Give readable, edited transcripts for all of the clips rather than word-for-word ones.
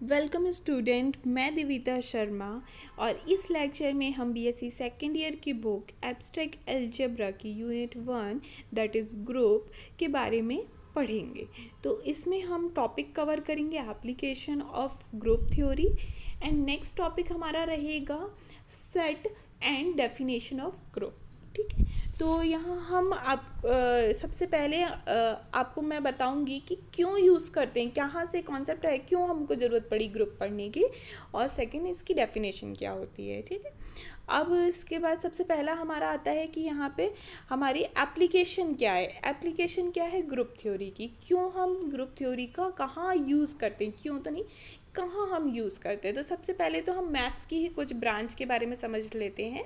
Welcome student, मैं दिविता शर्मा और इस लेक्चर में हम बीएससी सेकेंड ईयर की बुक एब्स्ट्रैक्ट अलजेब्रा की यूनिट 1 दैट इज़ ग्रुप के बारे में पढ़ेंगे। तो इसमें हम टॉपिक कवर करेंगे application of group theory and next topic हमारा रहेगा set and definition of group. ठीक है, तो यहाँ हम सबसे पहले आपको मैं बताऊंगी कि क्यों यूज़ करते हैं, कहाँ से कॉन्सेप्ट है, क्यों हमको ज़रूरत पड़ी ग्रुप पढ़ने की, और सेकंड इसकी डेफिनेशन क्या होती है। ठीक है, अब इसके बाद सबसे पहला हमारा आता है कि यहाँ पे हमारी एप्लीकेशन क्या है। एप्लीकेशन क्या है ग्रुप थ्योरी की, क्यों हम ग्रुप थ्योरी का कहाँ यूज़ करते हैं, क्यों तो नहीं कहाँ हम यूज़ करते हैं। तो सबसे पहले तो हम मैथ्स की ही कुछ ब्रांच के बारे में समझ लेते हैं।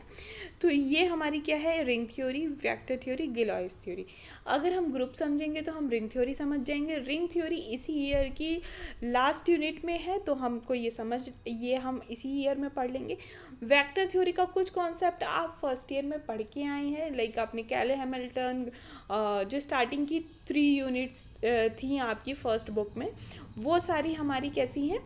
तो ये हमारी क्या है, ring theory, vector theory, Galois theory. अगर हम ग्रुप समझेंगे तो हम रिंग थ्योरी समझ जाएंगे। रिंग थ्योरी इसी ईयर की लास्ट यूनिट में है, तो हमको ये हम इसी ईयर में पढ़ लेंगे। वेक्टर थ्योरी का कुछ कॉन्सेप्ट आप फर्स्ट ईयर में पढ़ के आए हैं, लाइक आपने कैले हैमिल्टन जो स्टार्टिंग की 3 यूनिट्स थी आपकी फर्स्ट बुक में, वो सारी हमारी कैसी हैं,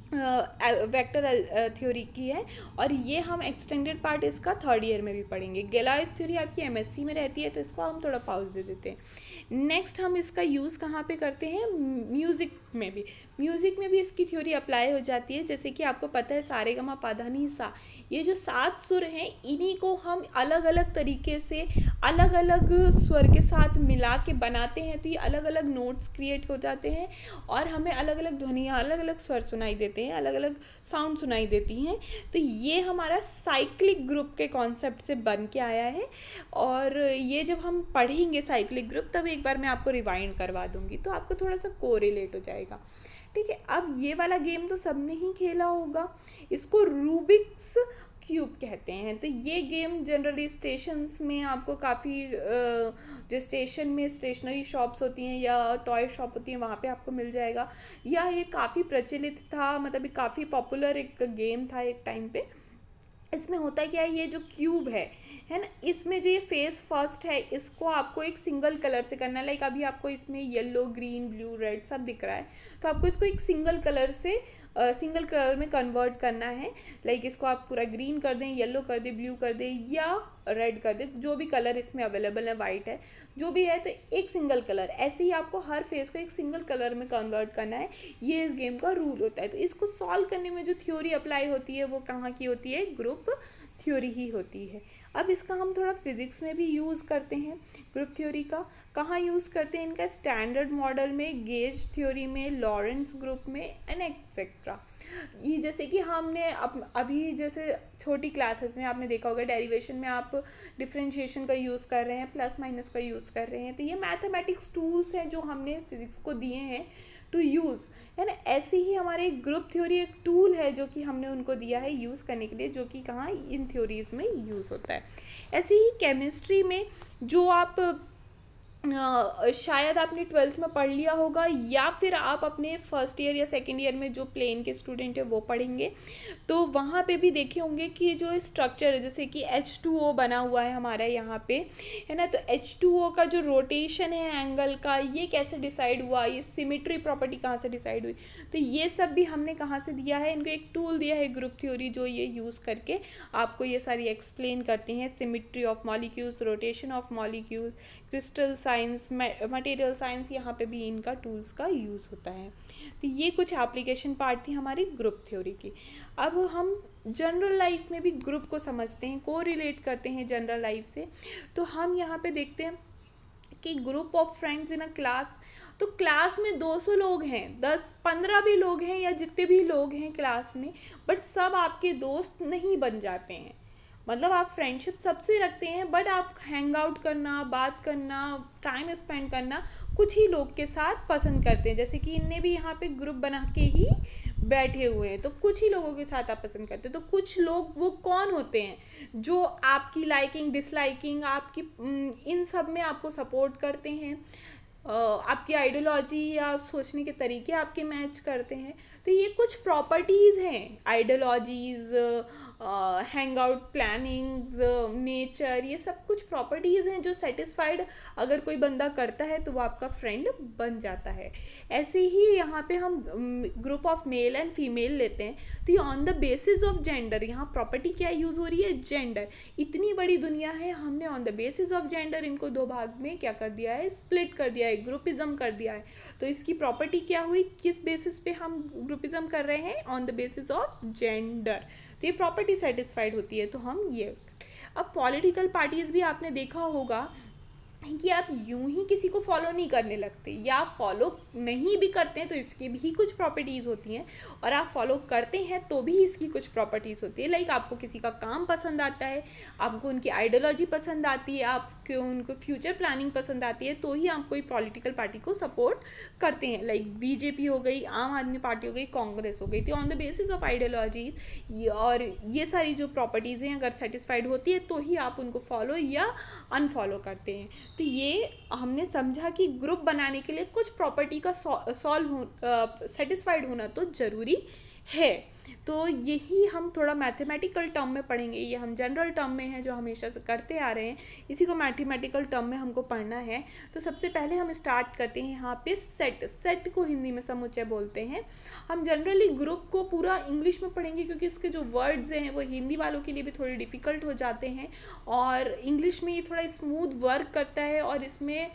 वेक्टर थ्योरी की है। और ये हम एक्सटेंडेड पार्ट इसका थर्ड ईयर में भी पढ़ेंगे। गेलाइस थ्योरी आपकी एमएससी में रहती है, तो इसको हम थोड़ा पॉज दे देते हैं। नेक्स्ट हम इसका यूज़ कहाँ पे करते हैं, म्यूज़िक में भी। म्यूज़िक में भी इसकी थ्योरी अप्लाई हो जाती है। जैसे कि आपको पता है सारेगामा पाधानी सा, ये जो 7 सुर हैं, इन्हीं को हम अलग अलग तरीके से अलग अलग स्वर के साथ मिला के बनाते हैं, तो ये अलग अलग नोट्स क्रिएट हो जाते हैं और हमें अलग अलग ध्वनियाँ, अलग अलग स्वर सुनाई देते हैं, अलग अलग साउंड सुनाई देती हैं। तो ये हमारा साइक्लिक ग्रुप के कॉन्सेप्ट से बन के आया है। और ये जब हम पढ़ेंगे साइक्लिक ग्रुप, तब एक बार मैं आपको रिवाइंड करवा दूंगी, तो आपको थोड़ा सा कोरिलेट हो जाएगा। ठीक है, अब ये वाला गेम तो सबने ही खेला होगा, इसको रूबिक्स क्यूब कहते हैं। तो ये गेम जनरली स्टेशंस में आपको काफ़ी जो स्टेशन में स्टेशनरी शॉप्स होती हैं या टॉय शॉप होती हैं, वहाँ पे आपको मिल जाएगा। या ये काफ़ी प्रचलित था, मतलब ये काफ़ी पॉपुलर एक गेम था एक टाइम पे। इसमें होता क्या है, ये जो क्यूब है ना, इसमें जो ये फेस फर्स्ट है, इसको आपको एक सिंगल कलर से करना है। लाइक अभी आपको इसमें येलो, ग्रीन, ब्लू, रेड सब दिख रहा है, तो आपको इसको एक सिंगल कलर में कन्वर्ट करना है। लाइक इसको आप पूरा ग्रीन कर दें, येलो कर दें, ब्लू कर दें या रेड कर दें, जो भी कलर इसमें अवेलेबल है, वाइट है, जो भी है, तो एक सिंगल कलर। ऐसे ही आपको हर फेस को एक सिंगल कलर में कन्वर्ट करना है। ये इस गेम का रूल होता है। तो इसको सॉल्व करने में जो थ्योरी अप्लाई होती है वो कहाँ की होती है, ग्रुप थ्योरी ही होती है। अब इसका हम थोड़ा फिजिक्स में भी यूज़ करते हैं ग्रुप थ्योरी का। कहाँ यूज़ करते हैं इनका, स्टैंडर्ड मॉडल में, गेज थ्योरी में, लॉरेंस ग्रुप में एंड एक्सेट्रा। ये जैसे कि हमने अभी जैसे छोटी क्लासेस में आपने देखा होगा, डेरिवेशन में आप डिफरेंशिएशन का यूज़ कर रहे हैं, प्लस माइनस का यूज़ कर रहे हैं, तो ये मैथमेटिक्स टूल्स हैं जो हमने फिजिक्स को दिए हैं टू यूज़, है ना। ऐसे ही हमारे ग्रुप थ्योरी एक टूल है जो कि हमने उनको दिया है यूज़ करने के लिए, जो कि कहाँ इन थ्योरीज में यूज़ होता है। ऐसे ही केमिस्ट्री में जो आप शायद आपने 12th में पढ़ लिया होगा, या फिर आप अपने फर्स्ट ईयर या सेकेंड ईयर में जो प्लेन के स्टूडेंट है वो पढ़ेंगे, तो वहाँ पे भी देखे होंगे कि जो स्ट्रक्चर है, जैसे कि H2O बना हुआ है हमारा यहाँ पे, है ना। तो H2O का जो रोटेशन है एंगल का, ये कैसे डिसाइड हुआ, ये सिमेट्री प्रॉपर्टी कहाँ से डिसाइड हुई, तो ये सब भी हमने कहाँ से दिया है, इनको एक टूल दिया है ग्रुप थ्योरी, जो ये यूज़ करके आपको ये सारी एक्सप्लेन करते हैं। Symmetry of molecules, rotation of molecules, crystal science, material science, यहाँ पे भी इनका टूल्स का यूज़ होता है। तो ये कुछ एप्लीकेशन पार्ट थी हमारी ग्रुप थ्योरी की। अब हम जनरल लाइफ में भी ग्रुप को समझते हैं, को रिलेट करते हैं जनरल लाइफ से। तो हम यहाँ पे देखते हैं कि group of friends in a class, तो क्लास में 200 लोग हैं, 10-15 भी लोग हैं, या जितने भी लोग हैं क्लास में, बट सब आपके दोस्त नहीं बन जाते हैं। मतलब आप फ्रेंडशिप सबसे रखते हैं, बट आप हैंग आउट करना, बात करना, टाइम स्पेंड करना कुछ ही लोग के साथ पसंद करते हैं। जैसे कि इनने भी यहाँ पे ग्रुप बना के ही बैठे हुए हैं, तो कुछ ही लोगों के साथ आप पसंद करते हैं। तो कुछ लोग वो कौन होते हैं जो आपकी लाइकिंग, डिसलाइकिंग, आपकी इन सब में आपको सपोर्ट करते हैं, आपकी आइडियोलॉजी या सोचने के तरीके आपके मैच करते हैं। तो ये कुछ प्रॉपर्टीज़ हैं ideologies, hang out, plannings, nature, ये सब कुछ प्रॉपर्टीज़ हैं जो सेटिस्फाइड अगर कोई बंदा करता है तो वो आपका फ्रेंड बन जाता है। ऐसे ही यहाँ पे हम group of male and female लेते हैं, तो ये on the basis of gender, यहाँ प्रॉपर्टी क्या यूज़ हो रही है, जेंडर। इतनी बड़ी दुनिया है, हमने on the basis of gender इनको दो भाग में क्या कर दिया है, स्प्लिट कर दिया है, ग्रुपिज्म कर दिया है। तो इसकी प्रॉपर्टी क्या हुई, किस बेसिस पे हम ग्रुपिज्म कर रहे हैं, on the basis of gender. तो ये प्रॉपर्टी सेटिस्फाइड होती है, तो हम ये। अब पॉलिटिकल पार्टीज भी आपने देखा होगा कि आप यूं ही किसी को फॉलो नहीं करने लगते, या आप फॉलो नहीं भी करते हैं तो इसकी भी कुछ प्रॉपर्टीज़ होती हैं, और आप फॉलो करते हैं तो भी इसकी कुछ प्रॉपर्टीज़ होती है। लाइक आपको किसी का काम पसंद आता है, आपको उनकी आइडियोलॉजी पसंद आती है, आपको उनको फ्यूचर प्लानिंग पसंद आती है, तो ही आप कोई पॉलिटिकल पार्टी को सपोर्ट करते हैं। लाइक बीजेपी हो गई, आम आदमी पार्टी हो गई, कांग्रेस हो गई। तो on the basis of ideology और ये सारी जो प्रॉपर्टीज़ हैं अगर सेटिस्फाइड होती है तो ही आप उनको फॉलो या अनफॉलो करते हैं। तो ये हमने समझा कि ग्रुप बनाने के लिए कुछ प्रॉपर्टी का सेटिस्फाइड होना तो ज़रूरी है। तो यही हम थोड़ा मैथमेटिकल टर्म में पढ़ेंगे, ये हम जनरल टर्म में हैं जो हमेशा से करते आ रहे हैं, इसी को मैथमेटिकल टर्म में हमको पढ़ना है। तो सबसे पहले हम स्टार्ट करते हैं यहाँ पे सेट को हिंदी में समुच्चय बोलते हैं। हम जनरली ग्रुप को पूरा इंग्लिश में पढ़ेंगे क्योंकि इसके जो वर्ड्स हैं वो हिंदी वालों के लिए भी थोड़े डिफ़िकल्ट हो जाते हैं, और इंग्लिश में ये थोड़ा स्मूथ वर्क करता है और इसमें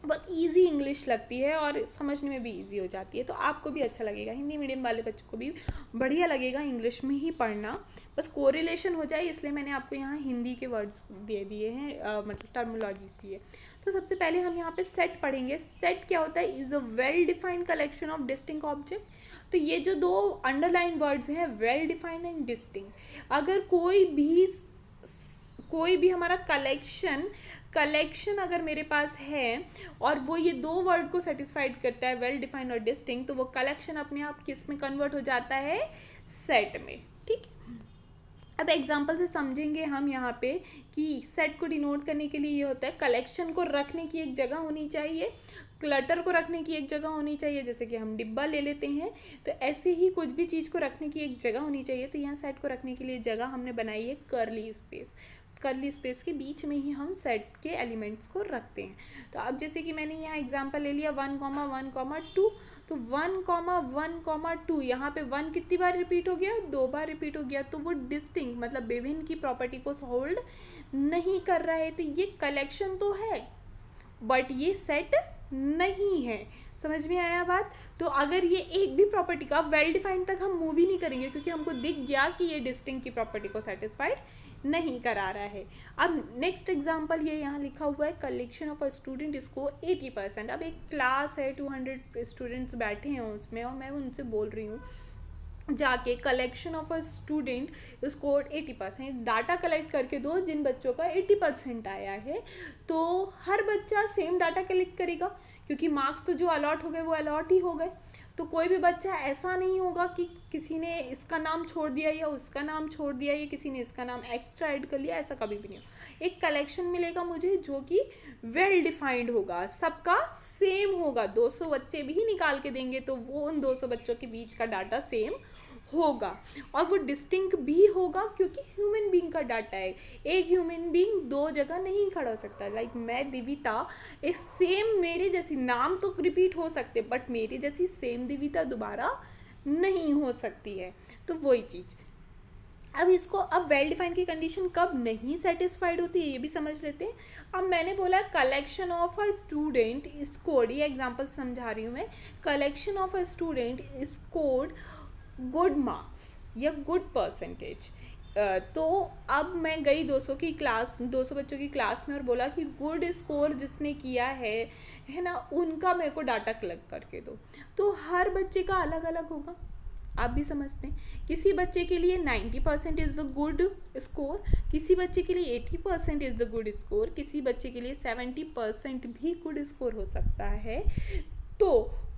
बहुत इजी इंग्लिश लगती है और समझने में भी इजी हो जाती है। तो आपको भी अच्छा लगेगा, हिंदी मीडियम वाले बच्चों को भी बढ़िया लगेगा इंग्लिश में ही पढ़ना, बस कोरिलेशन हो जाए इसलिए मैंने आपको यहाँ हिंदी के वर्ड्स दे दिए हैं, मतलब टर्मिनोलॉजीज दी है। तो सबसे पहले हम यहाँ पे सेट पढ़ेंगे। सेट क्या होता है, is a well defined collection of distinct object. तो ये जो दो अंडरलाइन वर्ड्स हैं, वेल डिफाइंड एंड डिस्टिंक्ट, अगर कोई भी हमारा कलेक्शन अगर मेरे पास है और वो ये दो वर्ड को सेटिस्फाइड करता है, वेल डिफाइंड और डिस्टिंक्ट, तो वो कलेक्शन अपने आप किस में कन्वर्ट हो जाता है, सेट में। ठीक, अब एग्जांपल से समझेंगे हम यहाँ पे कि सेट को डिनोट करने के लिए ये होता है, कलेक्शन को रखने की एक जगह होनी चाहिए, क्लटर को रखने की एक जगह होनी चाहिए, जैसे कि हम डिब्बा ले लेते हैं, तो ऐसे ही कुछ भी चीज़ को रखने की एक जगह होनी चाहिए। तो यहाँ सेट को रखने के लिए जगह हमने बनाई है कर्ली स्पेस। कर्ली स्पेस के बीच में ही हम सेट के एलिमेंट्स को रखते हैं। तो अब जैसे कि मैंने यहाँ एग्जांपल ले लिया 1,1,2, तो 1,1,2 यहाँ पे 1 कितनी बार रिपीट हो गया, 2 बार रिपीट हो गया, तो वो डिस्टिंक्ट मतलब विभिन्न की प्रॉपर्टी को होल्ड नहीं कर रहा है। तो ये कलेक्शन तो है बट ये सेट नहीं है। समझ में आया बात? तो अगर ये एक भी प्रॉपर्टी का वेल डिफाइंड तक हम मूव ही नहीं करेंगे क्योंकि हमको दिख गया कि ये डिस्टिंक्ट की प्रॉपर्टी को सेटिस्फाइड नहीं करा रहा है। अब नेक्स्ट एग्जांपल ये यहाँ लिखा हुआ है, collection of a student score 80%। अब एक क्लास है, 200 स्टूडेंट्स बैठे हैं उसमें और मैं उनसे बोल रही हूँ जाके collection of a student score 80%, data collect करके दो जिन बच्चों का 80% आया है। तो हर बच्चा सेम डाटा कलेक्ट करेगा क्योंकि मार्क्स तो जो अलॉट हो गए वो अलॉट ही हो गए। तो कोई भी बच्चा ऐसा नहीं होगा कि किसी ने इसका नाम छोड़ दिया या उसका नाम छोड़ दिया या किसी ने इसका नाम एक्स्ट्रा ऐड कर लिया, ऐसा कभी भी नहीं हो। एक कलेक्शन मिलेगा मुझे जो कि वेल डिफाइंड होगा, सबका सेम होगा। 200 बच्चे भी निकाल के देंगे तो वो उन 200 बच्चों के बीच का डाटा सेम होगा और वो डिस्टिंक्ट भी होगा क्योंकि ह्यूमन बीइंग का डाटा है। एक ह्यूमन बीइंग दो जगह नहीं खड़ा हो सकता। लाइक मैं दिविता, एक सेम मेरे जैसी, नाम तो रिपीट हो सकते बट मेरे जैसी सेम दिविता दोबारा नहीं हो सकती है। तो वही चीज़। अब इसको, अब वेल डिफाइंड की कंडीशन कब नहीं सेटिस्फाइड होती है ये भी समझ लेते हैं। अब मैंने बोला collection of a student scored, ये एग्जांपल समझा रही हूँ मैं। Collection of a student scored good marks या गुड परसेंटेज। तो अब मैं गई 200 बच्चों की क्लास में और बोला कि गुड स्कोर जिसने किया है ना, उनका मेरे को डाटा कलेक्ट करके दो। तो हर बच्चे का अलग अलग होगा, आप भी समझते हैं। किसी बच्चे के लिए 90% इज़ द गुड स्कोर, किसी बच्चे के लिए 80% इज़ द गुड स्कोर, किसी बच्चे के लिए 70% भी गुड स्कोर हो सकता है। तो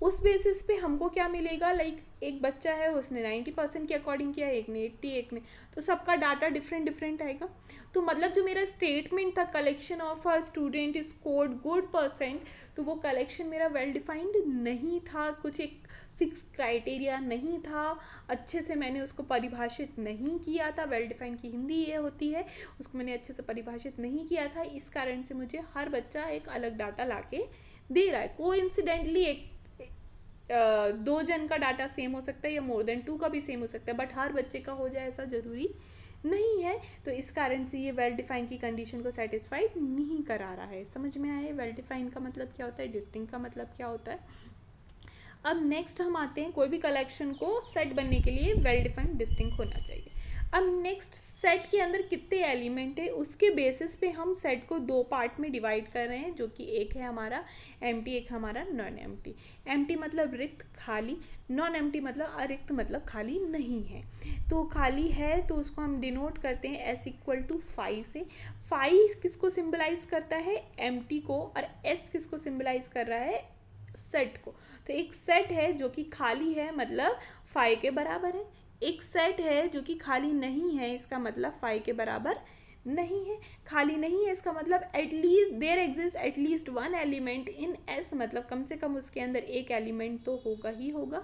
उस बेसिस पे हमको क्या मिलेगा, लाइक एक बच्चा है उसने 90% के अकॉर्डिंग किया, एक ने 80, एक ने, तो सबका डाटा डिफरेंट आएगा। तो मतलब जो मेरा स्टेटमेंट था collection of a student scored good percent, तो वो कलेक्शन मेरा वेल डिफाइंड नहीं था, कुछ एक फिक्स क्राइटेरिया नहीं था, अच्छे से मैंने उसको परिभाषित नहीं किया था। वेल डिफाइंड की हिंदी ये होती है, उसको मैंने अच्छे से परिभाषित नहीं किया था, इस कारण से मुझे हर बच्चा एक अलग डाटा लाके दे रहा है। कोइंसिडेंटली एक 2 जन का डाटा सेम हो सकता है या मोर देन 2 का भी सेम हो सकता है, बट हर बच्चे का हो जाए ऐसा ज़रूरी नहीं है। तो इस कारण से ये वेल डिफाइंड की कंडीशन को सेटिस्फाइड नहीं करा रहा है। समझ में आया वेल डिफाइंड का मतलब क्या होता है, डिस्टिंक्ट का मतलब क्या होता है। अब नेक्स्ट हम आते हैं, कोई भी कलेक्शन को सेट बनने के लिए वेल डिफाइंड डिस्टिंक्ट होना चाहिए। अब नेक्स्ट, सेट के अंदर कितने एलिमेंट है उसके बेसिस पे हम सेट को 2 पार्ट में डिवाइड कर रहे हैं, जो कि एक है हमारा एम्प्टी, एक हमारा नॉन एम्प्टी। एम्प्टी मतलब रिक्त, खाली, नॉन एम्प्टी मतलब अरिक्त, मतलब खाली नहीं है। तो खाली है तो उसको हम डिनोट करते हैं S=5 से। 5 किसको सिंबलाइज करता है, एम्प्टी को, और S किसको सिंबलाइज कर रहा है, सेट को। तो एक सेट है जो कि खाली है मतलब 5 के बराबर है, एक सेट है जो कि खाली नहीं है, इसका मतलब 5 के बराबर नहीं है। खाली नहीं है इसका मतलब at least there exist at least 1 element in S, मतलब कम से कम उसके अंदर एक एलिमेंट तो होगा ही होगा।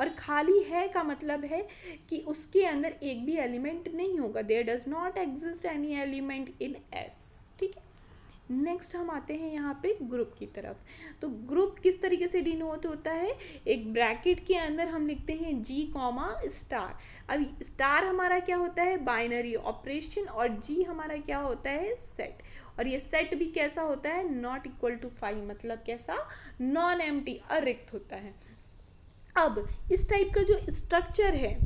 और खाली है का मतलब है कि उसके अंदर एक भी एलिमेंट नहीं होगा, there does not exist any element in S. ठीक है, नेक्स्ट हम आते हैं यहाँ पे ग्रुप की तरफ। तो ग्रुप किस तरीके से डिनोट होता है, एक ब्रैकेट के अंदर हम लिखते हैं G, स्टार। अब स्टार हमारा क्या होता है, बाइनरी ऑपरेशन, और G हमारा क्या होता है, सेट। और ये सेट भी कैसा होता है, नॉट इक्वल टू 5, मतलब कैसा, नॉन एम्प्टी, अरिक्त होता है। अब इस टाइप का जो स्ट्रक्चर है,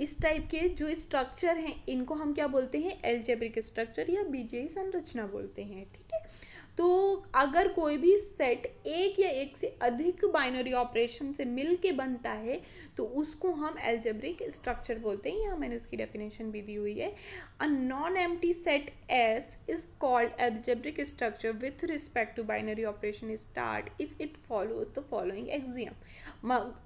इस टाइप के जो स्ट्रक्चर हैं इनको हम क्या बोलते हैं, एल्जेब्रिक स्ट्रक्चर या बीजीय संरचना बोलते हैं। ठीक है, तो अगर कोई भी सेट एक या एक से अधिक बाइनरी ऑपरेशन से मिल के बनता है तो उसको हम एल्जेब्रिक स्ट्रक्चर बोलते हैं। यहाँ मैंने उसकी डेफिनेशन भी दी हुई है। A non empty set S is called algebraic structure with respect to binary operation star if it follows the following axiom.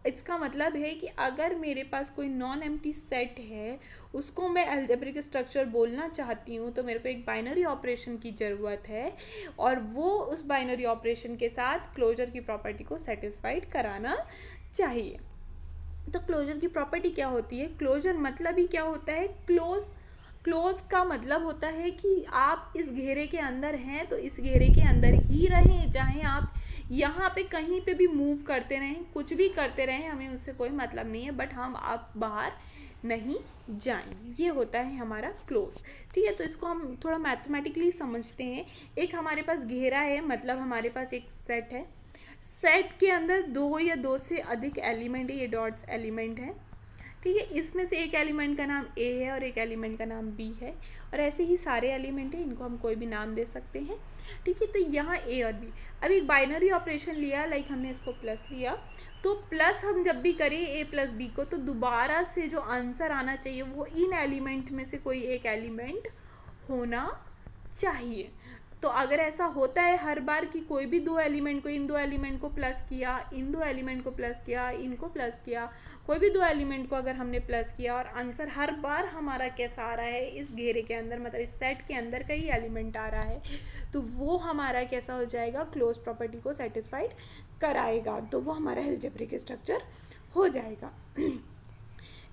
इसका मतलब है कि अगर मेरे पास कोई नॉन एम्प्टी सेट है, उसको मैं एल्जेब्रिक स्ट्रक्चर बोलना चाहती हूँ, तो मेरे को एक बाइनरी ऑपरेशन की ज़रूरत है, और वो उस बाइनरी ऑपरेशन के साथ क्लोजर की प्रॉपर्टी को सेटिस्फाइड कराना चाहिए। तो क्लोजर की प्रॉपर्टी क्या होती है, क्लोजर मतलब ही क्या होता है, क्लोज का मतलब होता है कि आप इस घेरे के अंदर हैं तो इस घेरे के अंदर ही रहें, चाहे आप यहाँ पे कहीं पे भी मूव करते रहें, कुछ भी करते रहें, हमें उससे कोई मतलब नहीं है, बट हम आप बाहर नहीं जाएं, ये होता है हमारा क्लोज। ठीक है, तो इसको हम थोड़ा मैथमेटिकली समझते हैं। एक हमारे पास घेरा है, मतलब हमारे पास एक सेट है, सेट के अंदर 2 या 2 से अधिक एलिमेंट है, ये डॉट्स एलिमेंट है। ठीक है, इसमें से एक एलिमेंट का नाम ए है और एक एलिमेंट का नाम बी है, और ऐसे ही सारे एलिमेंट हैं, इनको हम कोई भी नाम दे सकते हैं। ठीक है, तो यहाँ ए और बी, अब एक बाइनरी ऑपरेशन लिया, लाइक हमने इसको प्लस लिया, तो प्लस हम जब भी करें ए प्लस बी को, तो दोबारा से जो आंसर आना चाहिए वो इन एलिमेंट में से कोई एक एलिमेंट होना चाहिए। तो अगर ऐसा होता है हर बार कि कोई भी 2 एलिमेंट को, इन 2 एलिमेंट को प्लस किया, इन 2 एलिमेंट को प्लस किया, इनको प्लस किया, कोई भी 2 एलिमेंट को अगर हमने प्लस किया, और आंसर हर बार हमारा कैसा आ रहा है, इस घेरे के अंदर, मतलब इस सेट के अंदर कई एलिमेंट आ रहा है, तो वो हमारा कैसा हो जाएगा, क्लोज प्रॉपर्टी को सेटिस्फाइड कराएगा, तो वो हमारा एल्जेब्रिक स्ट्रक्चर हो जाएगा।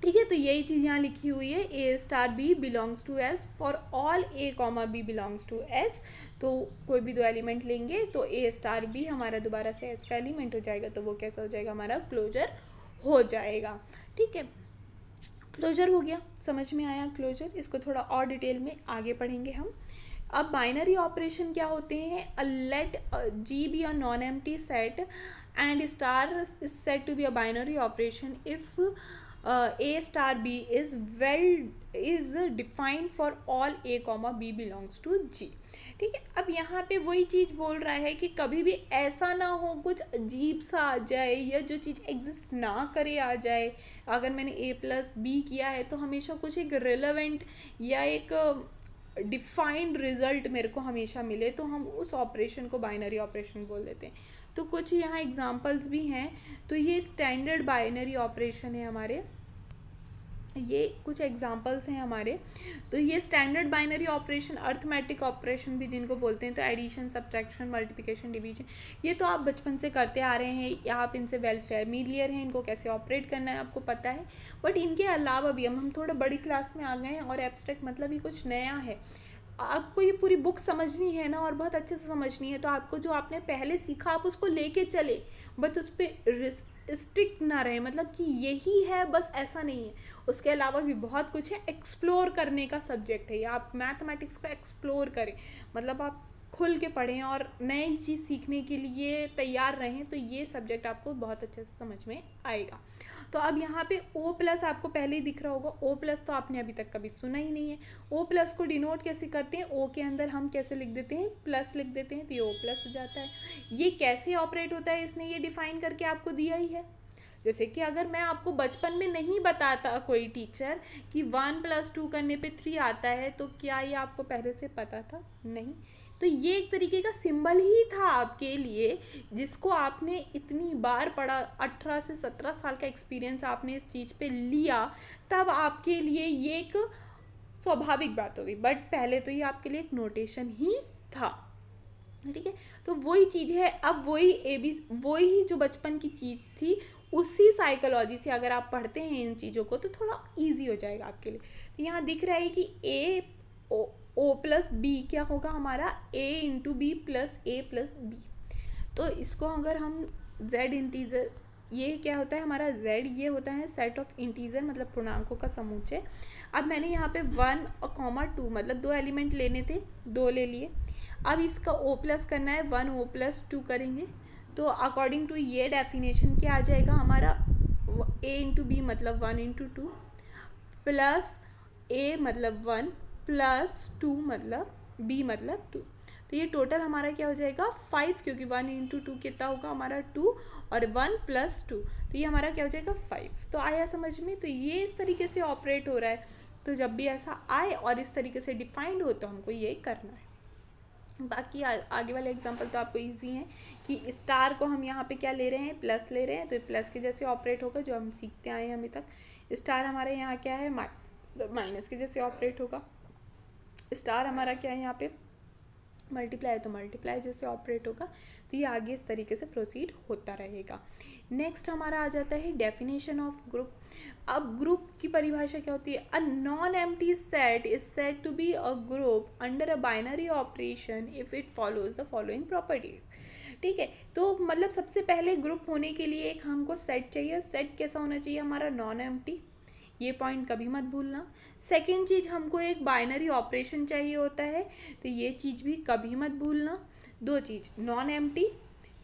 ठीक है, तो यही चीज़ यहाँ लिखी हुई है, a star b belongs to s for all a comma b belongs to s. तो कोई भी 2 एलिमेंट लेंगे तो ए स्टार बी हमारा दोबारा से एस का एलिमेंट हो जाएगा, तो वो कैसा हो जाएगा, हमारा क्लोजर हो जाएगा। ठीक है, क्लोजर हो गया, समझ में आया क्लोजर। इसको थोड़ा और डिटेल में आगे पढ़ेंगे हम। अब बाइनरी ऑपरेशन क्या होते हैं, let G be a non empty set and star is said to be a binary operation if A star B is defined for all A comma B belongs to G। ठीक है, अब यहाँ पे वही चीज़ बोल रहा है कि कभी भी ऐसा ना हो कुछ अजीब सा आ जाए, या जो चीज़ एग्जिस्ट ना करे आ जाए। अगर मैंने A प्लस बी किया है तो हमेशा कुछ एक रिलेवेंट या एक डिफाइंड रिजल्ट मेरे को हमेशा मिले, तो हम उस ऑपरेशन को बाइनरी ऑपरेशन बोल देते हैं। तो कुछ यहाँ एग्जांपल्स भी हैं। तो ये स्टैंडर्ड बाइनरी ऑपरेशन है हमारे, ये कुछ एग्जांपल्स हैं हमारे। तो ये standard binary operation, arithmetic operation भी जिनको बोलते हैं, तो एडिशन, सब्ट्रैक्शन, मल्टीप्लिकेशन, डिवीजन, ये तो आप बचपन से करते आ रहे हैं, या आप इनसे वेल फैमिलियर हैं, इनको कैसे ऑपरेट करना है आपको पता है। बट इनके अलावा भी हम थोड़ा बड़ी क्लास में आ गए हैं और एब्स्ट्रैक्ट मतलब ही कुछ नया है। आपको ये पूरी बुक समझनी है ना, और बहुत अच्छे से समझनी है, तो आपको जो आपने पहले सीखा आप उसको लेके चले, बट उस पर स्ट्रिक्ट ना रहे, मतलब कि यही है बस, ऐसा नहीं है। उसके अलावा भी बहुत कुछ है, एक्सप्लोर करने का सब्जेक्ट है ये। आप मैथमेटिक्स को एक्सप्लोर करें, मतलब आप खुल के पढ़ें और नई चीज़ सीखने के लिए तैयार रहें, तो ये सब्जेक्ट आपको बहुत अच्छे से समझ में आएगा। तो अब यहाँ पे O प्लस आपको पहले ही दिख रहा होगा। O प्लस तो आपने अभी तक कभी सुना ही नहीं है। O प्लस को डिनोट कैसे करते हैं, O के अंदर हम कैसे लिख देते हैं, प्लस लिख देते हैं, तो ये O प्लस हो जाता है। ये कैसे ऑपरेट होता है, इसने ये डिफाइन करके आपको दिया ही है। जैसे कि अगर मैं आपको बचपन में नहीं बताता कोई टीचर कि 1 + 2 करने पे 3 आता है, तो क्या ये आपको पहले से पता था? नहीं। तो ये एक तरीके का सिंबल ही था आपके लिए, जिसको आपने इतनी बार पढ़ा, 18 से 17 साल का एक्सपीरियंस आपने इस चीज़ पे लिया, तब आपके लिए ये एक स्वाभाविक बात होगी। बट पहले तो ये आपके लिए एक नोटेशन ही था, ठीक है। तो वही चीज़ है, अब वही जो बचपन की चीज़ थी, उसी साइकोलॉजी से अगर आप पढ़ते हैं इन चीज़ों को, तो थोड़ा इजी हो जाएगा आपके लिए। तो यहाँ दिख रहा है कि O प्लस बी क्या होगा हमारा, A × B + A + B। तो इसको अगर हम Z इंटीजर, ये क्या होता है हमारा Z, ये होता है सेट ऑफ इंटीजर, मतलब पूर्णांकों का समूचय। अब मैंने यहाँ पे 1 और 2 मतलब 2 एलिमेंट लेने थे, 2 ले लिए। अब इसका O प्लस करना है, 1 O + 2 करेंगे। तो अकॉर्डिंग टू ये डेफिनेशन क्या आ जाएगा हमारा, A × B मतलब 1 × 2 प्लस A मतलब 1 प्लस 2 मतलब B मतलब 2। तो ये टोटल हमारा क्या हो जाएगा 5, क्योंकि 1 × 2 कितना होगा हमारा 2, और 1 + 2, तो ये हमारा क्या हो जाएगा 5। तो आया समझ में? तो ये इस तरीके से ऑपरेट हो रहा है। तो जब भी ऐसा आए और इस तरीके से डिफाइंड हो, तो हमको ये करना है। बाकी आगे वाले एग्जांपल तो आपको इजी हैं, कि स्टार को हम यहाँ पे क्या ले रहे हैं, प्लस ले रहे हैं, तो प्लस के जैसे ऑपरेट होगा, जो हम सीखते आए हैं अभी तक। स्टार हमारे यहाँ क्या है, माइनस के जैसे ऑपरेट होगा। स्टार हमारा क्या है यहाँ पे, मल्टीप्लाई, तो मल्टीप्लाई जैसे ऑपरेट होगा। तो ये आगे इस तरीके से प्रोसीड होता रहेगा। नेक्स्ट हमारा आ जाता है डेफिनेशन ऑफ ग्रुप। अब ग्रुप की परिभाषा क्या होती है, a non empty set is said to be a group under a binary operation if it follows the following properties. ठीक है, तो मतलब सबसे पहले ग्रुप होने के लिए एक हमको सेट चाहिए। सेट कैसा होना चाहिए हमारा, नॉन एम्प्टी, ये पॉइंट कभी मत भूलना। सेकेंड चीज़, हमको एक बाइनरी ऑपरेशन चाहिए होता है, तो ये चीज़ भी कभी मत भूलना। दो चीज़, नॉन एम्प्टी,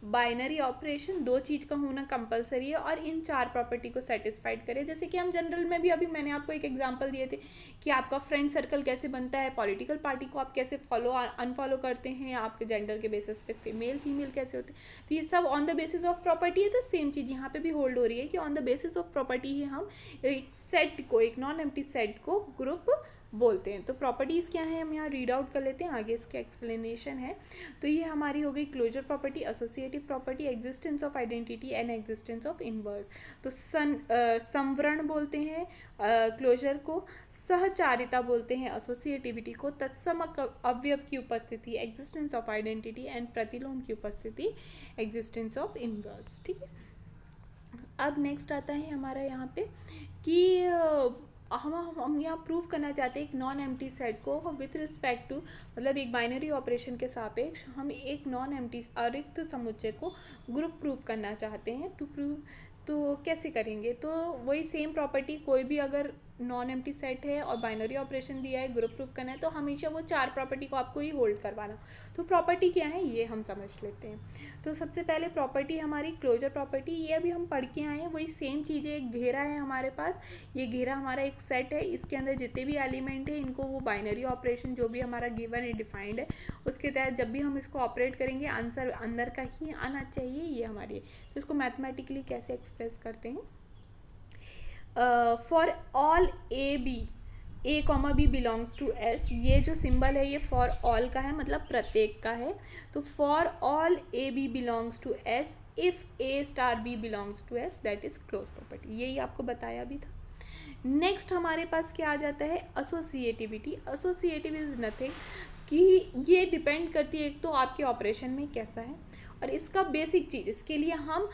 बाइनरी ऑपरेशन, दो चीज़ का होना कंपलसरी है, और इन 4 प्रॉपर्टी को सेटिस्फाइड करे। जैसे कि हम जनरल में भी, अभी मैंने आपको एक एग्जांपल दिए थे कि आपका फ्रेंड सर्कल कैसे बनता है, पॉलिटिकल पार्टी को आप कैसे फॉलो अनफॉलो करते हैं, आपके जेंडर के बेसिस पे मेल फीमेल कैसे होते हैं, तो ये सब on the basis of property है। तो सेम चीज़ यहाँ पे भी होल्ड हो रही है कि on the basis of property ही हम एक सेट को, एक नॉन एम्प्टी सेट को ग्रुप बोलते हैं। तो प्रॉपर्टीज़ क्या है हम यहाँ रीड आउट कर लेते हैं, आगे इसके एक्सप्लेनेशन है। तो ये हमारी हो गई closure property, associative property, existence of identity and existence of inverse. तो संवरण बोलते हैं क्लोजर को, सहचारिता बोलते हैं एसोसिएटिविटी को, तत्सम अवयव की उपस्थिति एग्जिस्टेंस ऑफ आइडेंटिटी एंड प्रतिलोम की उपस्थिति एग्जिस्टेंस ऑफ इनवर्स। ठीक है, अब नेक्स्ट आता है हमारा यहाँ पे कि हम यहाँ प्रूव करना चाहते हैं एक नॉन एम्प्टी सेट को विथ रिस्पेक्ट टू, मतलब एक बाइनरी ऑपरेशन के सापेक्ष हम एक नॉन एम्प्टी अरिक्त समुच्चय को ग्रुप प्रूव करना चाहते हैं। टू प्रूव, तो कैसे करेंगे, तो वही सेम प्रॉपर्टी, कोई भी अगर नॉन एम्प्टी सेट है और बाइनरी ऑपरेशन दिया है, ग्रुप प्रूफ करना है, तो हमेशा वो 4 प्रॉपर्टी को आपको ही होल्ड करवाना। तो प्रॉपर्टी क्या है ये हम समझ लेते हैं। तो सबसे पहले प्रॉपर्टी हमारी क्लोजर प्रॉपर्टी, ये अभी हम पढ़ के आए हैं, वही सेम चीज़ है। एक घेरा है हमारे पास, ये घेरा हमारा एक सेट है, इसके अंदर जितने भी एलिमेंट है इनको वो बाइनरी ऑपरेशन जो भी हमारा गिवन है, डिफाइंड है, उसके तहत जब भी हम इसको ऑपरेट करेंगे आंसर अंदर का ही आना चाहिए, ये हमारी। तो इसको मैथमेटिकली कैसे एक्सप्रेस करते हैं, for all A, B belongs to S, ये जो सिंबल है ये फॉर ऑल का है, मतलब प्रत्येक का है। तो for all A, B belongs to S if A * B belongs to S, that is close property. यही आपको बताया भी था। नेक्स्ट हमारे पास क्या आ जाता है, एसोसिएटिविटी। एसोसिएटिव इज नथिंग कि ये डिपेंड करती है एक तो आपके ऑपरेशन में कैसा है, और इसका बेसिक चीज़, इसके लिए हम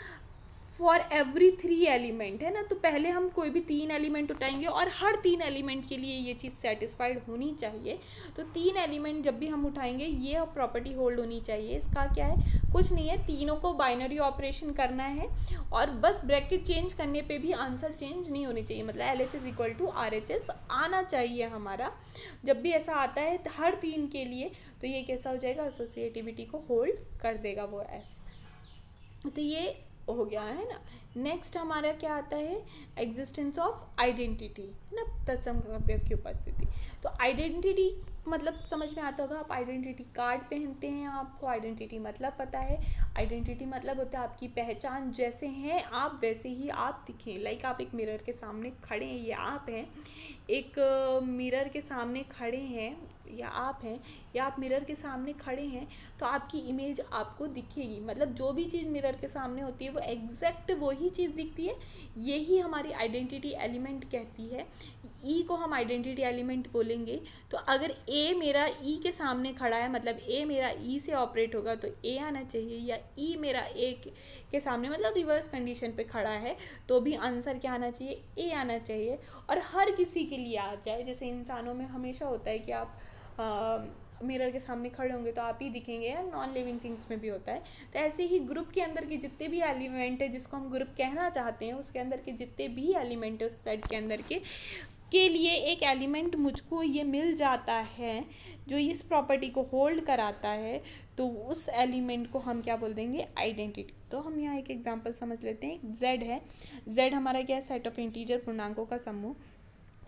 फॉर एवरी 3 एलिमेंट है ना, तो पहले हम कोई भी 3 एलिमेंट उठाएंगे और हर 3 एलिमेंट के लिए ये चीज़ सेटिस्फाइड होनी चाहिए। तो 3 एलिमेंट जब भी हम उठाएंगे ये प्रॉपर्टी होल्ड होनी चाहिए। इसका क्या है, कुछ नहीं है, तीनों को बाइनरी ऑपरेशन करना है और बस ब्रैकेट चेंज करने पे भी आंसर चेंज नहीं होनी चाहिए, मतलब LHS इक्वल टू RHS आना चाहिए हमारा। जब भी ऐसा आता है हर 3 के लिए, तो ये कैसा हो जाएगा, एसोसिएटिविटी को होल्ड कर देगा वो S। तो ये हो गया है ना। नेक्स्ट हमारा क्या आता है, एग्जिस्टेंस ऑफ आइडेंटिटी है ना, तत्सम अवयव की उपस्थिति। तो आइडेंटिटी मतलब समझ में आता होगा, आप आइडेंटिटी कार्ड पहनते हैं, आपको आइडेंटिटी मतलब पता है। आइडेंटिटी मतलब होता है आपकी पहचान, जैसे हैं आप वैसे ही आप दिखें। लाइक आप एक मिरर के सामने खड़े हैं, ये आप हैं, एक मिरर के सामने खड़े हैं या आप हैं, या आप मिरर के सामने खड़े हैं तो आपकी इमेज आपको दिखेगी। मतलब जो भी चीज़ मिरर के सामने होती है वो एग्जैक्ट वही चीज़ दिखती है, यही हमारी आइडेंटिटी एलिमेंट कहती है। ई को हम आइडेंटिटी एलिमेंट बोलेंगे। तो अगर ए मेरा ई के सामने खड़ा है, मतलब ए मेरा ई से ऑपरेट होगा तो ए आना चाहिए, या ई मेरा ए के सामने मतलब रिवर्स कंडीशन पे खड़ा है तो भी आंसर क्या आना चाहिए, ए आना चाहिए। और हर किसी के लिए आ जाए, जैसे इंसानों में हमेशा होता है कि आप मिरर के सामने खड़े होंगे तो आप ही दिखेंगे, या नॉन लिविंग थिंग्स में भी होता है। तो ऐसे ही ग्रुप के अंदर के जितने भी एलिमेंट है जिसको हम ग्रुप कहना चाहते हैं, उसके अंदर के जितने भी एलिमेंट है उस सेट के अंदर के लिए एक एलिमेंट मुझको ये मिल जाता है जो इस प्रॉपर्टी को होल्ड कराता है, तो उस एलिमेंट को हम क्या बोल देंगे, आइडेंटिटी। तो हम यहाँ एक एग्जांपल समझ लेते हैं। जेड है, जेड हमारा क्या है, सेट ऑफ इंटीजर पूर्णांकों का समूह।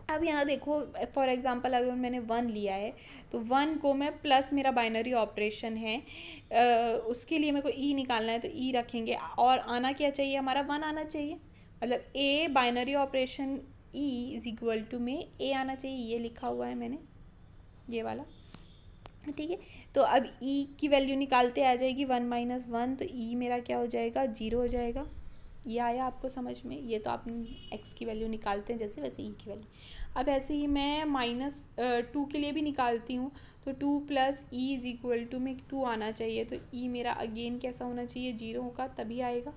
अब यहाँ देखो फॉर एग्जांपल अगर मैंने 1 लिया है तो 1 को मैं प्लस मेरा बाइनरी ऑपरेशन है, उसके लिए मेरे को ई निकालना है, तो ई रखेंगे और आना क्या चाहिए, हमारा 1 आना चाहिए। मतलब a binary operation E is equal to में ए आना चाहिए, ये लिखा हुआ है मैंने, ये वाला, ठीक है। तो अब ई की वैल्यू निकालते आ जाएगी 1 - 1, तो ई मेरा क्या हो जाएगा, 0 हो जाएगा। ये आया आपको समझ में, ये तो आप x की वैल्यू निकालते हैं जैसे, वैसे ई की वैल्यू। अब ऐसे ही मैं -2 के लिए भी निकालती हूँ, तो 2 + ई इज इक्वल टू में 2 आना चाहिए, तो ई मेरा अगेन कैसा होना चाहिए, 0 होगा तभी आएगा,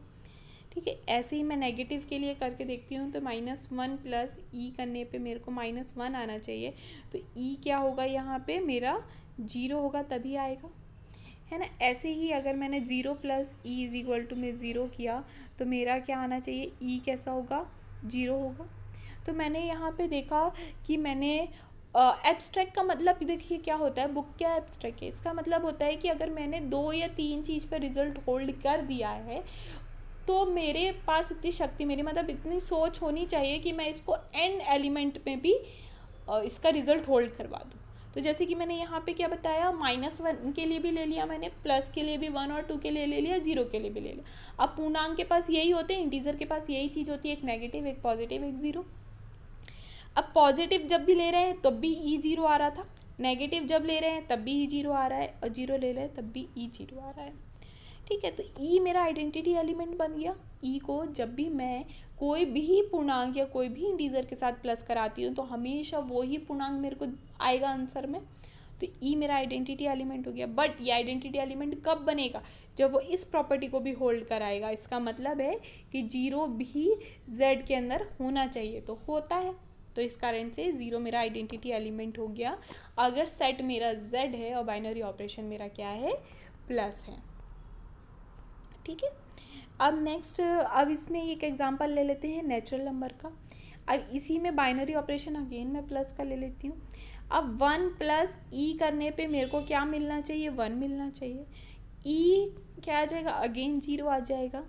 ठीक है। ऐसे ही मैं नेगेटिव के लिए करके देखती हूँ, तो -1 + ई करने पे मेरे को -1 आना चाहिए, तो ई क्या होगा यहाँ पे मेरा 0 होगा तभी आएगा, है ना। ऐसे ही अगर मैंने 0 + ई इज इक्वल टू में 0 किया तो मेरा क्या आना चाहिए, ई कैसा होगा, 0 होगा। तो मैंने यहाँ पे देखा कि मैंने एब्स्ट्रैक्ट का मतलब देखिए क्या होता है, बुक क्या एब्स्ट्रैक्ट है, इसका मतलब होता है कि अगर मैंने 2 या 3 चीज़ पर रिजल्ट होल्ड कर दिया है तो मेरे पास इतनी शक्ति, मेरी मतलब इतनी सोच होनी चाहिए कि मैं इसको n एलिमेंट में भी इसका रिजल्ट होल्ड करवा दूँ। तो जैसे कि मैंने यहाँ पे क्या बताया, -1 के लिए भी ले लिया मैंने, प्लस के लिए भी 1 और 2 के लिए ले लिया, 0 के लिए भी ले लिया। अब पूर्णांक के पास यही होते हैं, इंटीजर के पास यही चीज़ होती है, एक नेगेटिव, एक पॉजिटिव, एक 0। अब पॉजिटिव जब भी ले रहे हैं तब भी ई 0 आ रहा था, नेगेटिव जब ले रहे हैं तब भी ई 0 आ रहा है, और 0 ले रहे हैं तब भी ई 0 आ रहा है, ठीक है। तो ई मेरा आइडेंटिटी एलिमेंट बन गया। ई को जब भी मैं कोई भी पूर्णांक या कोई भी इंटीजर के साथ प्लस कराती हूँ तो हमेशा वो ही पूर्णांक मेरे को आएगा आंसर में, तो ई मेरा आइडेंटिटी एलिमेंट हो गया। बट ये आइडेंटिटी एलिमेंट कब बनेगा, जब वो इस प्रॉपर्टी को भी होल्ड कराएगा। इसका मतलब है कि 0 भी जेड के अंदर होना चाहिए, तो होता है, तो इस कारण से 0 मेरा आइडेंटिटी एलिमेंट हो गया अगर सेट मेरा जेड है और बाइनरी ऑपरेशन मेरा क्या है, प्लस है, ठीक है। अब नेक्स्ट, अब इसमें एक एग्जांपल ले लेते हैं नेचुरल नंबर का। अब इसी में बाइनरी ऑपरेशन अगेन मैं प्लस का ले लेती हूँ। अब 1 + ई करने पे मेरे को क्या मिलना चाहिए, 1 मिलना चाहिए। ई क्या आ जाएगा, अगेन 0 आ जाएगा।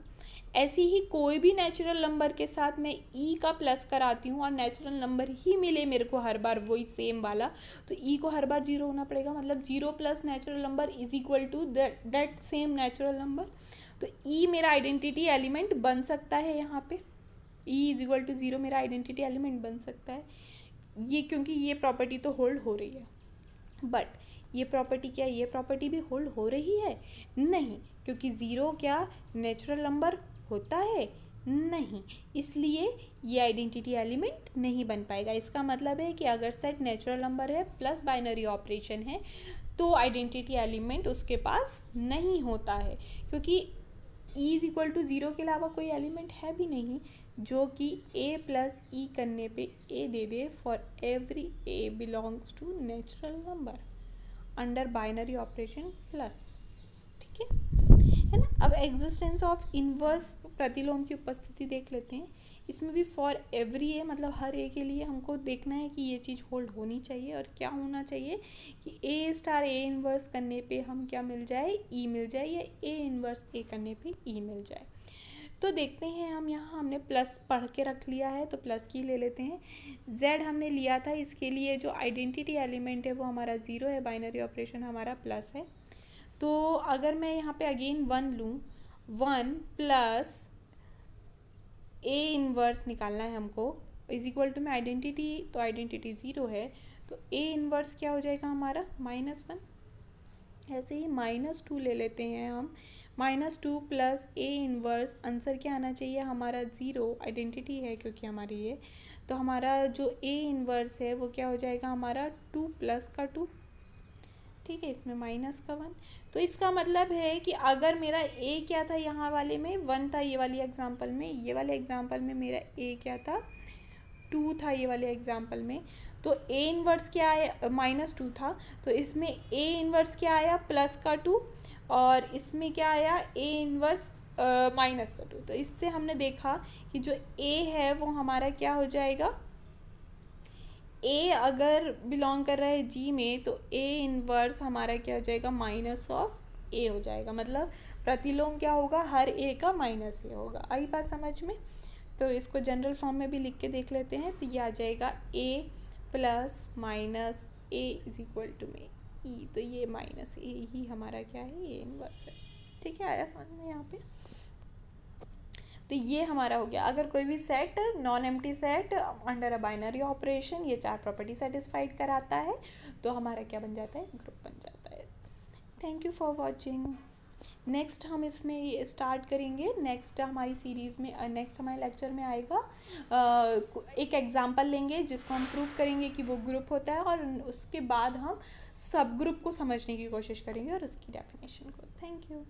ऐसे ही कोई भी नेचुरल नंबर के साथ मैं ई का प्लस कराती हूँ और नेचुरल नंबर ही मिले मेरे को हर बार वही सेम वाला, तो ई को हर बार 0 होना पड़ेगा। मतलब 0 + natural number is equal to that same natural number. तो ई मेरा आइडेंटिटी एलिमेंट बन सकता है, यहाँ पे ई इज इक्वल टू 0 मेरा आइडेंटिटी एलिमेंट बन सकता है, ये क्योंकि ये प्रॉपर्टी तो होल्ड हो रही है। बट ये प्रॉपर्टी क्या, ये प्रॉपर्टी भी होल्ड हो रही है, नहीं, क्योंकि 0 क्या नेचुरल नंबर होता है, नहीं, इसलिए ये आइडेंटिटी एलिमेंट नहीं बन पाएगा। इसका मतलब है कि अगर सेट नेचुरल नंबर है प्लस बाइनरी ऑपरेशन है तो आइडेंटिटी एलिमेंट उसके पास नहीं होता है, क्योंकि E is equal to zero के अलावा कोई एलिमेंट है भी नहीं जो कि ए प्लस ई करने पे ए दे दे for every a belongs to natural number under binary operation plus. ठीक है ना। अब एग्जिस्टेंस ऑफ इनवर्स प्रतिलोम की उपस्थिति देख लेते हैं। इसमें भी फॉर एवरी ए मतलब हर ए के लिए हमको देखना है कि ये चीज़ होल्ड होनी चाहिए, और क्या होना चाहिए कि ए स्टार ए इनवर्स करने पे हम क्या मिल जाए, ई मिल जाए, या ए इनवर्स ए करने पे ई मिल जाए। तो देखते हैं हम, यहाँ हमने प्लस पढ़ के रख लिया है तो प्लस की ले लेते हैं। जेड हमने लिया था, इसके लिए जो आइडेंटिटी एलिमेंट है वो हमारा ज़ीरो है, बाइनरी ऑपरेशन हमारा प्लस है। तो अगर मैं यहाँ पे अगेन वन लूँ, वन प्लस ए इनवर्स निकालना है हमको, इज इक्वल टू में आइडेंटिटी, तो आइडेंटिटी ज़ीरो है तो ए इनवर्स क्या हो जाएगा हमारा -1। ऐसे ही -2 ले लेते हैं हम, -2 प्लस ए इनवर्स, आंसर क्या आना चाहिए हमारा ज़ीरो, आइडेंटिटी है क्योंकि हमारी ये, तो हमारा जो ए इनवर्स है वो क्या हो जाएगा हमारा 2 प्लस का 2। ठीक है, इसमें -1। तो इसका मतलब है कि अगर मेरा ए क्या था यहाँ वाले में 1 था, ये वाली एग्जांपल में, ये वाले एग्जांपल में मेरा ए क्या था 2 था, ये वाले एग्जांपल में, तो ए इनवर्स क्या आया -2 था, तो इसमें ए इनवर्स क्या आया प्लस का 2, और इसमें क्या आया ए इनवर्स माइनस का 2। तो इससे हमने देखा कि जो ए है वो हमारा क्या हो जाएगा, ए अगर बिलोंग कर रहा है जी में तो ए इनवर्स हमारा क्या हो जाएगा माइनस ऑफ ए हो जाएगा, मतलब प्रतिलोम क्या होगा, हर ए का माइनस ए होगा। आई बात समझ में। तो इसको जनरल फॉर्म में भी लिख के देख लेते हैं, तो ये आ जाएगा a plus minus a is equal to में ई, तो ये माइनस ए ही हमारा क्या है, ए इनवर्स है। ठीक है, आया समझ में यहाँ पे। तो ये हमारा हो गया। अगर कोई भी set non empty set under a binary operation ये 4 प्रॉपर्टी सेटिस्फाइड कराता है तो हमारा क्या बन जाता है, ग्रुप बन जाता है। Thank you for watching. Next हम इसमें स्टार्ट करेंगे, नेक्स्ट हमारी सीरीज़ में, नेक्स्ट हमारे लेक्चर में आएगा एक एग्जांपल लेंगे जिसको हम प्रूव करेंगे कि वो ग्रुप होता है, और उसके बाद हम सब ग्रुप को समझने की कोशिश करेंगे और उसकी डेफिनेशन को। Thank you.